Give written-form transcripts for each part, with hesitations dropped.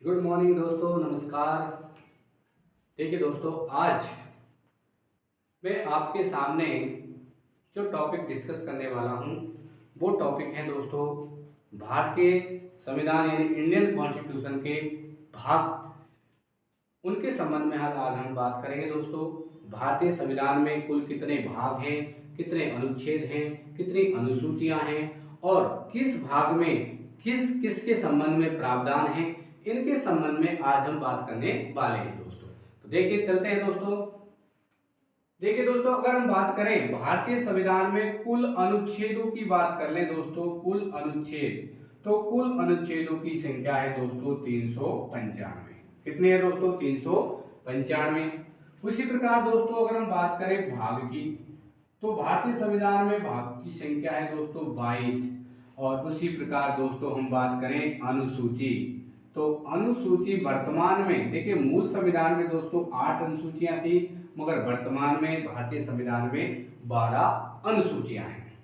Good morning दोस्तों, नमस्कार। देखिए दोस्तों, आज मैं आपके सामने जो टॉपिक डिस्कस करने वाला हूँ वो टॉपिक है दोस्तों भारतीय संविधान यानी इंडियन कॉन्स्टिट्यूशन के भाग। उनके संबंध में आज हम बात करेंगे दोस्तों। भारतीय संविधान में कुल कितने भाग हैं, कितने अनुच्छेद हैं, कितनी अनुसूचियां हैं और किस भाग में किस किसके संबंध में प्रावधान है, इनके संबंध में आज हम बात करने वाले हैं दोस्तों। तो देखिए चलते हैं दोस्तों। देखिए दोस्तों, अगर हम बात करें भारतीय संविधान में कुल अनुच्छेदों की बात कर लें दोस्तों, कुल अनुच्छेद, तो कुल अनुच्छेदों की संख्या है दोस्तों 395। कितनी है दोस्तों? 395। उसी प्रकार दोस्तों अगर हम बात करें भाग की, तो भारतीय संविधान में भाग की संख्या है दोस्तों 22। और उसी प्रकार दोस्तों हम बात करें अनुसूची, तो अनुसूची वर्तमान में, देखिए मूल संविधान में दोस्तों 8 अनुसूचियां थी, मगर वर्तमान में भारतीय संविधान में 12 अनुसूचियां हैं।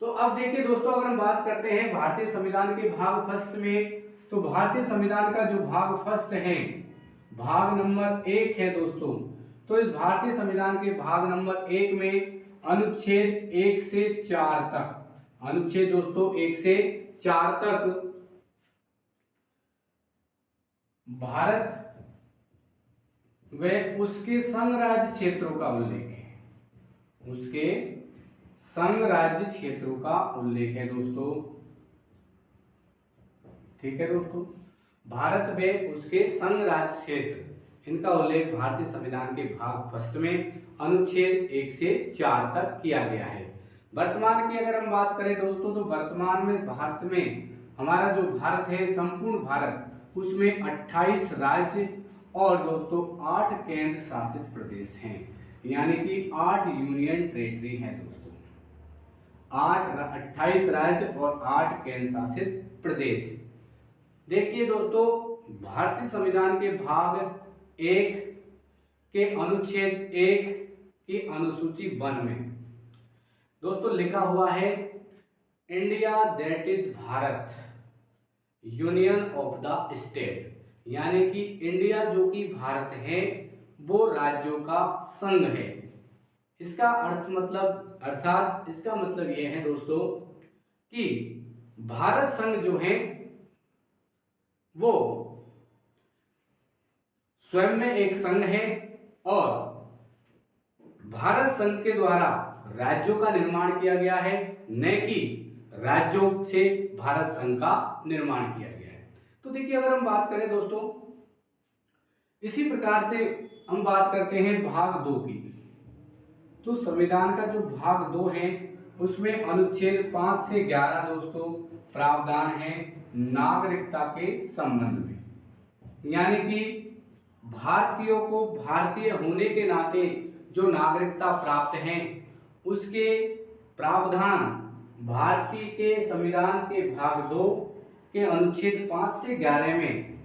तो अब देखिए दोस्तों, अगर हम बात करते हैं भारतीय संविधान के भाग फर्स्ट में, तो भारतीय संविधान का जो भाग फर्स्ट है, भाग नंबर 1 है दोस्तों। तो इस भारतीय संविधान के भाग नंबर 1 में अनुच्छेद 1 से 4 तक, अनुच्छेद दोस्तों 1 से 4 तक भारत व उसके संघ राज्य क्षेत्रों का उल्लेख है, उसके संघ राज्य क्षेत्रों का उल्लेख है दोस्तों। ठीक है दोस्तों, भारत व उसके संघ राज्य क्षेत्र, इनका उल्लेख भारतीय संविधान के भाग फर्स्ट में अनुच्छेद 1 से 4 तक किया गया है। वर्तमान की अगर हम बात करें दोस्तों, तो वर्तमान में भारत में हमारा जो भारत है, संपूर्ण भारत, उसमें 28 राज्य और दोस्तों 8 केंद्र शासित प्रदेश हैं, यानी कि 8 यूनियन टेरिटरी हैं दोस्तों। 28 राज्य और 8 केंद्र शासित प्रदेश। देखिए दोस्तों, भारतीय संविधान के भाग 1 के अनुच्छेद 1 की अनुसूची 1 में दोस्तों लिखा हुआ है, India that is Bharat union of the state, यानी कि इंडिया जो कि भारत है वो राज्यों का संघ है। इसका अर्थ मतलब, अर्थात इसका मतलब यह है दोस्तों कि भारत संघ जो है वो स्वयं में एक संघ है और भारत संघ के द्वारा राज्यों का निर्माण किया गया है, न कि राज्यों से भारत संघ का निर्माण किया गया है। तो देखिए, अगर हम बात करें दोस्तों, इसी प्रकार से हम बात करते हैं भाग 2 की, तो संविधान का जो भाग 2 है उसमें अनुच्छेद 5 से 11 दोस्तों प्रावधान है नागरिकता के संबंध में, यानी कि भारतीयों को भारतीय होने के नाते जो नागरिकता प्राप्त है उसके प्रावधान भारतीय के संविधान के भाग 2 के अनुच्छेद 5 से 11 में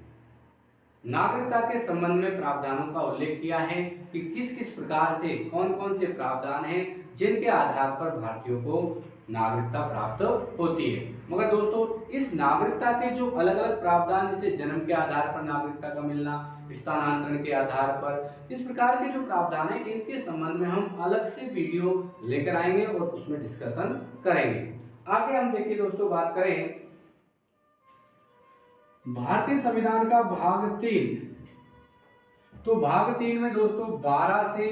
नागरिकता के संबंध में प्रावधानों का उल्लेख किया है कि किस किस प्रकार से, कौन कौन से प्रावधान हैं जिनके आधार पर भारतीयों को नागरिकता प्राप्त होती है। मगर दोस्तों, इस नागरिकता के जो अलग अलग प्रावधान, जैसे जन्म के आधार पर नागरिकता का मिलना, स्थानांतरण के आधार पर, इस प्रकार के जो प्रावधान है, इनके संबंध में हम अलग से वीडियो लेकर आएंगे और उसमें डिस्कशन करेंगे। आगे हम देखिए दोस्तों, बात करें भारतीय संविधान का भाग 3, तो भाग 3 में दोस्तों 12 से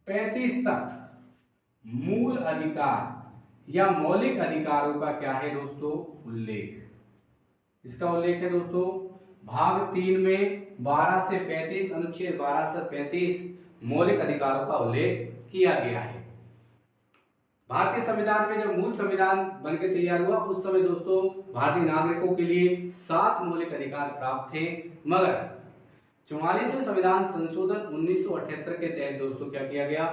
35 तक मूल अधिकार या मौलिक अधिकारों का क्या है दोस्तों? उल्लेख। इसका उल्लेख है दोस्तों भाग 3 में 12 से 35, अनुच्छेद 12 से 35 मौलिक अधिकारों का उल्लेख किया गया है। भारतीय संविधान में जब मूल संविधान बनकर तैयार हुआ उस समय दोस्तों भारतीय नागरिकों के लिए 7 मौलिक अधिकार प्राप्त थे, मगर 44वें संविधान संशोधन 1978 के तहत दोस्तों क्या किया गया,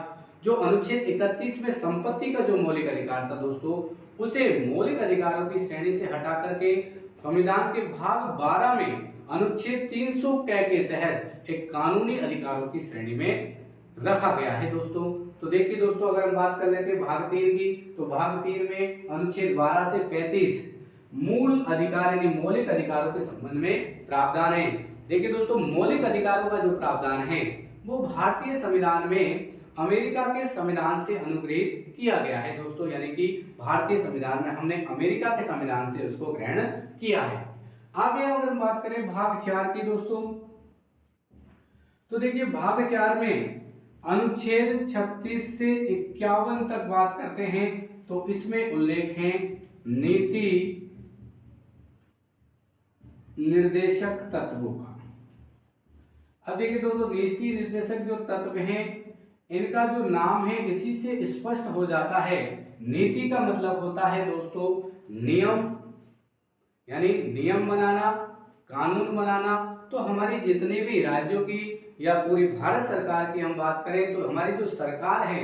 जो अनुच्छेद 31 में संपत्ति का जो मौलिक अधिकार था दोस्तों, उसे मौलिक अधिकारों की श्रेणी से हटा करके संविधान के भाग 12 में अनुच्छेद 300 के तहत एक कानूनी अधिकारों की श्रेणी में रखा गया है दोस्तों। तो देखिए दोस्तों, अगर हम बात कर लेते हैं भाग 3 की, तो भाग 3 में अनुच्छेद 12 से 35 मूल अधिकार यानी मौलिक अधिकारों के संबंध में प्रावधान है। देखिए दोस्तों, मौलिक अधिकारों का जो प्रावधान है वो भारतीय संविधान में अमेरिका के संविधान से अनुग्रहित किया गया है दोस्तों, यानी कि भारतीय संविधान में हमने अमेरिका के संविधान से उसको ग्रहण किया है। आगे अगर हम बात करें भाग 4 की दोस्तों, तो देखिए भाग 4 में अनुच्छेद 36 से 51 तक बात करते हैं, तो इसमें उल्लेख है नीति निर्देशक तत्वों का। अब देखिए दोस्तों, नीति निर्देशक जो तत्व हैं इनका जो नाम है इसी से स्पष्ट हो जाता है। नीति का मतलब होता है दोस्तों नियम, यानी नियम बनाना, कानून बनाना। तो हमारी जितने भी राज्यों की या पूरी भारत सरकार की हम बात करें तो हमारी जो सरकार है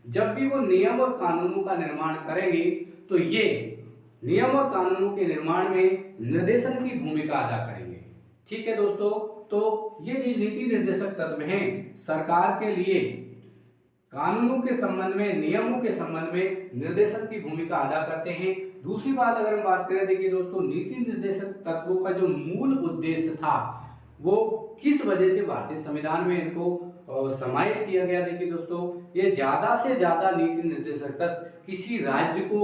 जब भी वो नियम और कानूनों का निर्माण करेंगी तो ये नियम और कानूनों के निर्माण में निर्देशन की भूमिका अदा करेंगे। ठीक है दोस्तों, तो ये जो नीति निर्देशक तत्व हैं सरकार के लिए कानूनों के संबंध में, नियमों के संबंध में निर्देशन की भूमिका अदा करते हैं। दूसरी बात अगर हम बात करें, देखिए दोस्तों, नीति निर्देशक तत्वों का जो मूल उद्देश्य था वो किस वजह से भारतीय संविधान में इनको समाहित किया गया। देखिए दोस्तों, ये ज्यादा से ज्यादा नीति निर्देशक तत्व किसी राज्य को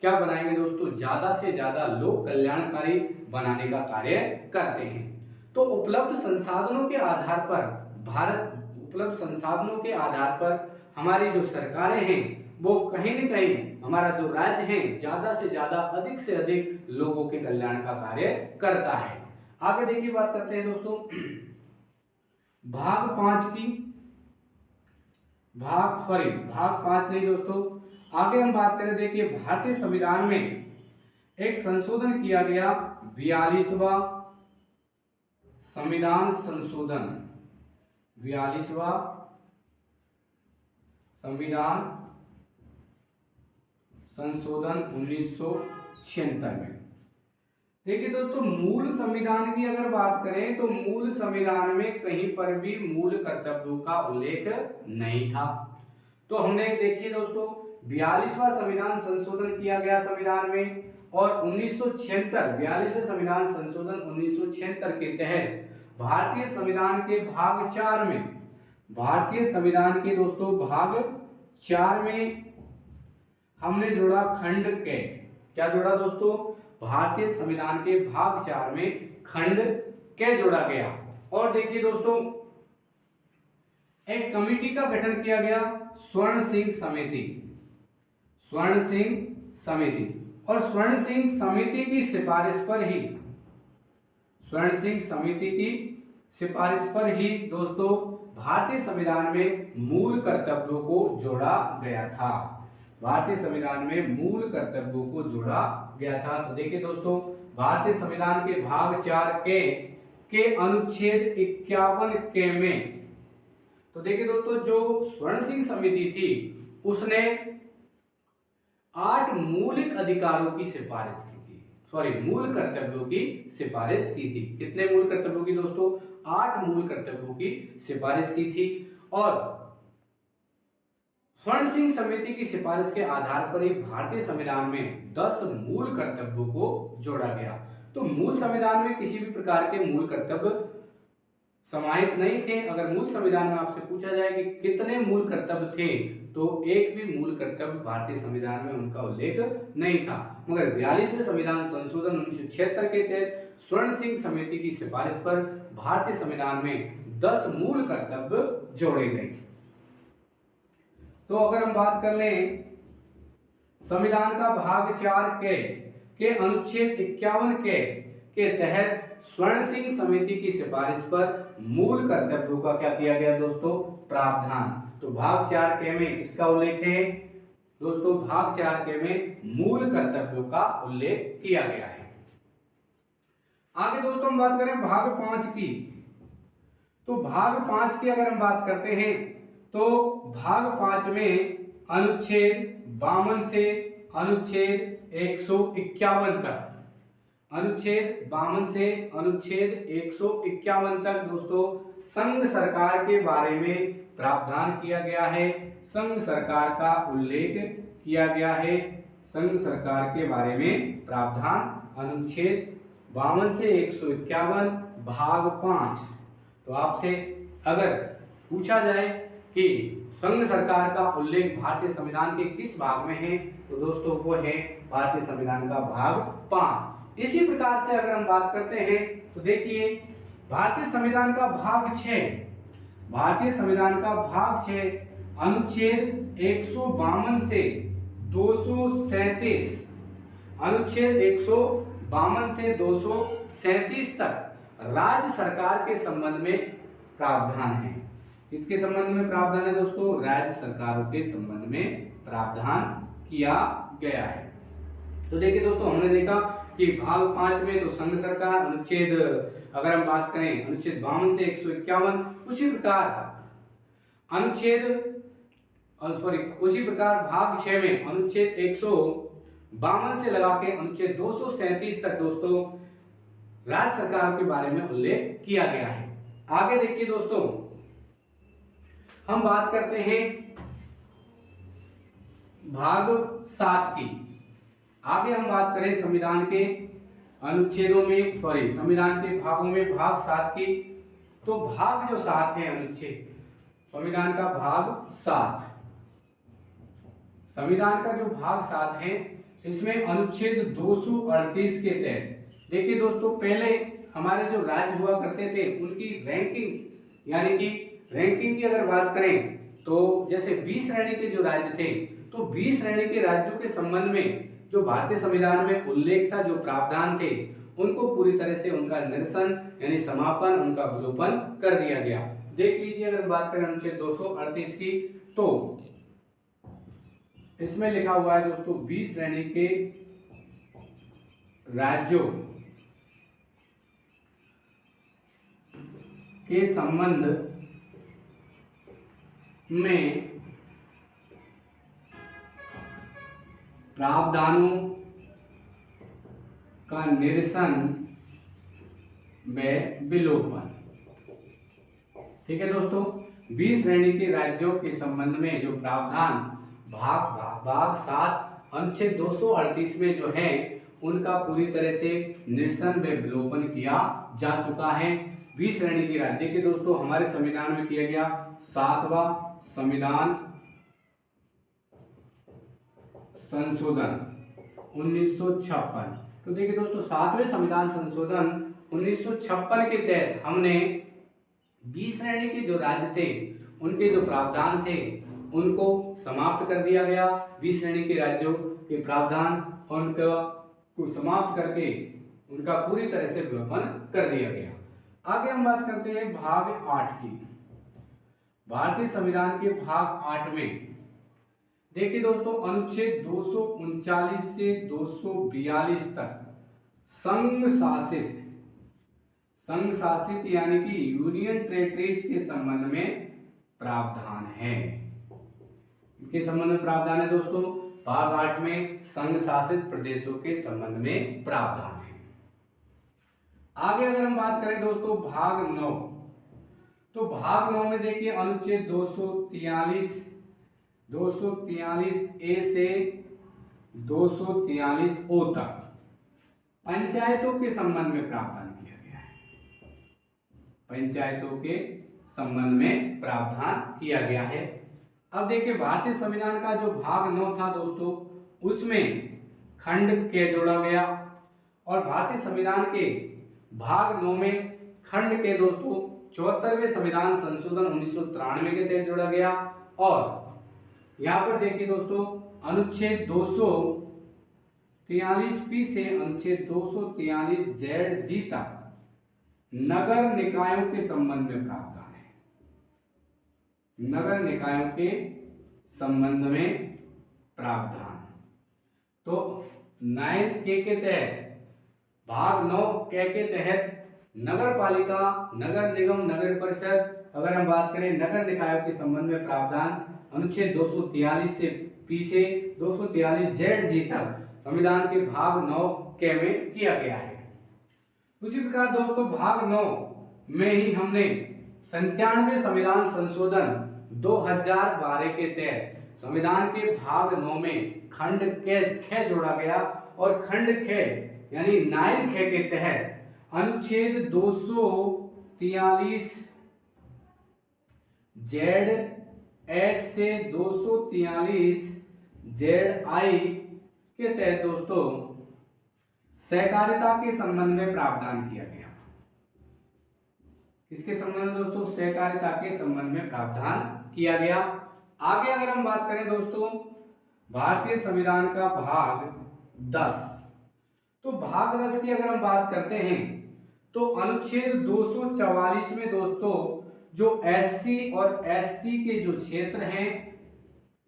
क्या बनाएंगे दोस्तों, ज्यादा से ज्यादा लोक कल्याणकारी बनाने का कार्य करते हैं। तो उपलब्ध संसाधनों के आधार पर हमारी जो सरकारें हैं वो कहीं न कहीं हमारा जो राज्य है ज्यादा से ज्यादा, अधिक से अधिक लोगों के कल्याण का कार्य करता है। आगे देखिए बात करते हैं दोस्तों भाग 5 की। भाग 5 नहीं दोस्तों, आगे हम बात करें, देखिए भारतीय संविधान में एक संशोधन किया गया 42वां संविधान संशोधन, 42वां संविधान संशोधन 1976 में। देखिए दोस्तों, मूल संविधान की अगर बात करें तो मूल संविधान में कहीं पर भी मूल कर्तव्यों का उल्लेख नहीं था। तो हमने देखिए दोस्तों 42वां संविधान संशोधन किया गया संविधान में, और 42वें संविधान संशोधन 1976 के तहत भारतीय संविधान के भाग 4 में, भारतीय संविधान के दोस्तों भाग 4 में हमने जोड़ा खंड के, क्या जोड़ा दोस्तों, भारतीय संविधान के भाग 4 में खंड के जोड़ा गया। और देखिए दोस्तों, एक कमेटी का गठन किया गया स्वर्ण सिंह समिति, और स्वर्ण सिंह समिति की सिफारिश पर ही दोस्तों भारतीय संविधान में मूल कर्तव्यों को जोड़ा गया था। भारतीय संविधान में मूल कर्तव्यों को जोड़ा गया था। तो देखिए दोस्तों, भारतीय संविधान के भाग 4 के अनुच्छेद 51 के में, तो देखिए दोस्तों, जो स्वर्ण सिंह समिति थी उसने 8 मौलिक अधिकारों की सिफारिश की थी, मूल कर्तव्यों की सिफारिश की थी। कितने मूल कर्तव्यों की दोस्तों, 8 मूल कर्तव्यों की सिफारिश की थी। और स्वर्ण सिंह समिति की सिफारिश के आधार पर एक भारतीय संविधान में 10 मूल कर्तव्यों को जोड़ा गया। तो मूल संविधान में किसी भी प्रकार के मूल कर्तव्य समाहित नहीं थे। अगर मूल संविधान में आपसे पूछा जाए कि कितने मूल कर्तव्य थे तो एक भी मूल कर्तव्य भारतीय संविधान में उनका उल्लेख नहीं था। मगर 42वें संविधान संशोधन 1976 के तहत स्वर्ण सिंह समिति की सिफारिश पर भारतीय संविधान में 10 मूल कर्तव्य जोड़े गए। तो अगर हम बात कर लें संविधान का भाग 4 के अनुच्छेद 51 के तहत स्वर्ण सिंह समिति की सिफारिश पर मूल कर्तव्यों का क्या किया गया दोस्तों, प्रावधान। तो भाग 4 के में इसका उल्लेख है दोस्तों, भाग 4 के में मूल कर्तव्यों का उल्लेख किया गया है। आगे दोस्तों हम बात करें भाग 5 की। तो भाग 5 की अगर हम बात करते हैं तो भाग 5 में अनुच्छेद 52 से अनुच्छेद 151 तक, अनुच्छेद 52 से अनुच्छेद 151 तक दोस्तों संघ सरकार के बारे में प्रावधान किया गया है, संघ सरकार का उल्लेख किया गया है, संघ सरकार के बारे में प्रावधान अनुच्छेद 52 से 151 भाग 5। तो आपसे अगर पूछा जाए कि संघ सरकार का उल्लेख भारतीय संविधान के किस भाग में है, तो दोस्तों वो है भारतीय संविधान का भाग 5। इसी प्रकार से अगर हम बात करते हैं तो देखिए भारतीय संविधान का भाग 6, भारतीय संविधान का भाग 6 अनुच्छेद 152 से 237, अनुच्छेद 152 से 237 तक राज्य सरकार के संबंध में प्रावधान है। किसके संबंध में प्रावधान है दोस्तों? राज्य सरकारों के संबंध में प्रावधान किया गया है। तो देखिए दोस्तों, हमने देखा कि भाग 5 में तो संघ सरकार, अनुच्छेद अगर हम बात करें अनुच्छेद 52 से 151, उसी प्रकार भाग 6 में अनुच्छेद 152 से लगा के अनुच्छेद 237 तक दोस्तों राज्य सरकार के बारे में उल्लेख किया गया है। आगे देखिए दोस्तों, हम बात करते हैं भाग 7 की। आगे हम बात करें संविधान के अनुच्छेदों में, संविधान के भागों में भाग 7 की। तो भाग जो 7 है अनुच्छेद संविधान का भाग 7, संविधान का जो भाग 7 है इसमें अनुच्छेद 238 के तहत देखिए दोस्तों, पहले हमारे जो राज्य हुआ करते थे उनकी रैंकिंग, यानी कि रैंकिंग की अगर बात करें तो जैसे 20 श्रेणी के जो राज्य थे, तो 20 श्रेणी के राज्यों के संबंध में जो भारतीय संविधान में उल्लेख था, जो प्रावधान थे, उनको पूरी तरह से उनका निरसन यानी समापन, उनका विलोपन कर दिया गया। देख लीजिए, अगर बात करें अनुच्छेद 238 की, तो इसमें लिखा हुआ है दोस्तों 20 श्रेणी के राज्यों के संबंध में प्रावधानों का निरसन व विलोपन। ठीक है दोस्तों, 20 श्रेणी के राज्यों के संबंध में जो प्रावधान भाग 7 अनुच्छेद 238 में जो है उनका पूरी तरह से निरसन व विलोपन किया जा चुका है। 20 श्रेणी के राज्य, देखिए दोस्तों हमारे संविधान में किया गया 7वां संविधान संशोधन 1956। तो देखिए दोस्तों 7वें संविधान संशोधन 1956 के तहत हमने 20 श्रेणी के जो राज्य थे उनके जो प्रावधान थे उनको समाप्त कर दिया गया। 20 श्रेणी के राज्यों के प्रावधान उनको समाप्त करके उनका पूरी तरह से विलोपन कर दिया गया। आगे हम बात करते हैं भाग 8 की। भारतीय संविधान के भाग 8 में देखिए दोस्तों अनुच्छेद 239 से 242 तक संघ शासित यानी कि यूनियन टेरिटरीज के संबंध में प्रावधान है। इनके संबंध में प्रावधान है दोस्तों, भाग 8 में संघ शासित प्रदेशों के संबंध में प्रावधान है। आगे अगर हम बात करें दोस्तों भाग 9, तो भाग 9 में देखिए अनुच्छेद 243 ए से 243 ओ तक पंचायतों के संबंध में प्रावधान किया गया है। पंचायतों के संबंध में प्रावधान किया गया है। अब देखिए भारतीय संविधान का जो भाग 9 था दोस्तों, उसमें खंड के जोड़ा गया और भारतीय संविधान के भाग 9 में खंड के दोस्तों 74वें संविधान संशोधन 1993 के तहत जोड़ा गया। और यहाँ पर देखिए दोस्तों अनुच्छेद 243 से अनुच्छेद 243 ZG तक नगर निकायों के संबंध में प्रावधान है। नगर निकायों के संबंध में प्रावधान। तो 9K के तहत भाग 9K के तहत नगर पालिका, नगर निगम, नगर परिषद, अगर हम बात करें नगर निकायों के संबंध में प्रावधान अनुच्छेद 243 से P से 243 ZG तक संविधान के भाग 9K में किया गया है। उसी प्रकार दोस्तों भाग 9 में ही हमने 97वें संविधान संशोधन 2012 के तहत संविधान के भाग 9 में खंड ख जोड़ा गया और खंड ख यानी 9ख के तहत अनुच्छेद 243 जेड एच से 243 जेड आई के तहत दोस्तों सहकारिता के संबंध में प्रावधान किया गया। किसके संबंध में दोस्तों? सहकारिता के संबंध में प्रावधान किया गया। आगे अगर हम बात करें दोस्तों भारतीय संविधान का भाग 10, तो भाग 10 की अगर हम बात करते हैं तो अनुच्छेद 244 में दोस्तों जो एससी और एसटी के जो क्षेत्र हैं,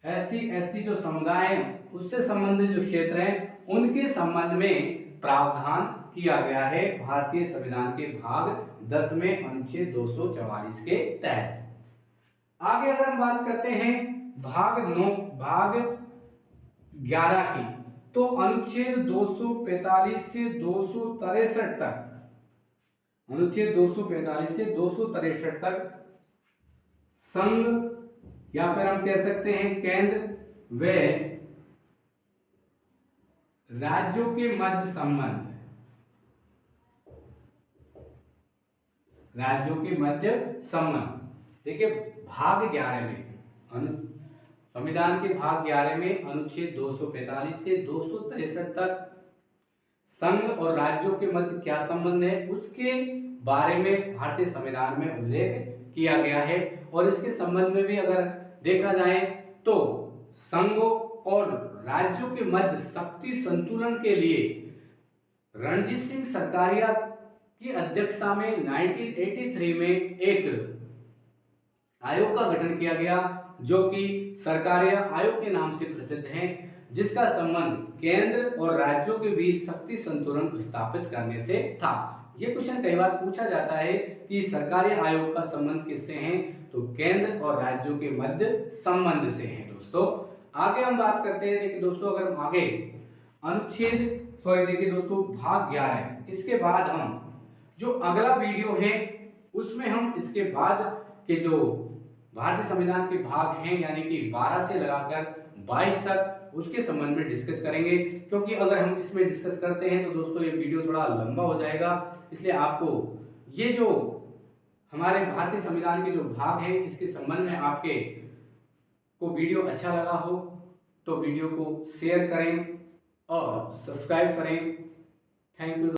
एसटी एससी जो समुदाय हैं उससे संबंधित जो क्षेत्र हैं उनके संबंध में प्रावधान किया गया है भारतीय संविधान के भाग 10 में अनुच्छेद 244 के तहत। आगे अगर हम बात करते हैं भाग 11 की, तो अनुच्छेद 245 से 263 तक, अनुच्छेद 245 से 263 तक संघ या फिर हम कह सकते हैं केंद्र व राज्यों के मध्य संबंध, राज्यों के मध्य संबंध। देखिए भाग 11 में संविधान के भाग 11 में अनुच्छेद 245 से 263 तक संघ और राज्यों के मध्य क्या संबंध है उसके बारे में भारतीय संविधान में उल्लेख किया गया है। और इसके संबंध में भी अगर देखा जाए तो संघ और राज्यों के मध्य शक्ति संतुलन के लिए रणजीत सिंह सरकारिया की अध्यक्षता में 1983 में एक आयोग का गठन किया गया जो कि सरकारिया आयोग के नाम से प्रसिद्ध है, जिसका संबंध केंद्र और राज्यों के बीच शक्ति संतुलन स्थापित करने से था। ये क्वेश्चन कई बार पूछा जाता है कि सरकारी आयोग का संबंध किससे है, तो केंद्र और राज्यों के मध्य संबंध से है दोस्तों। आगे हम बात करते हैं। देखिए दोस्तों अगर हम आगे देखिए दोस्तों भाग 11, इसके बाद हम जो अगला वीडियो है उसमें हम इसके बाद के जो भारतीय संविधान के भाग हैं यानी कि 12 से लगाकर 22 तक उसके संबंध में डिस्कस करेंगे, क्योंकि अगर हम इसमें डिस्कस करते हैं तो दोस्तों ये वीडियो थोड़ा लंबा हो जाएगा। इसलिए आपको ये जो हमारे भारतीय संविधान के जो भाग हैं इसके संबंध में आपके को वीडियो अच्छा लगा हो तो वीडियो को शेयर करें और सब्सक्राइब करें। Thank you.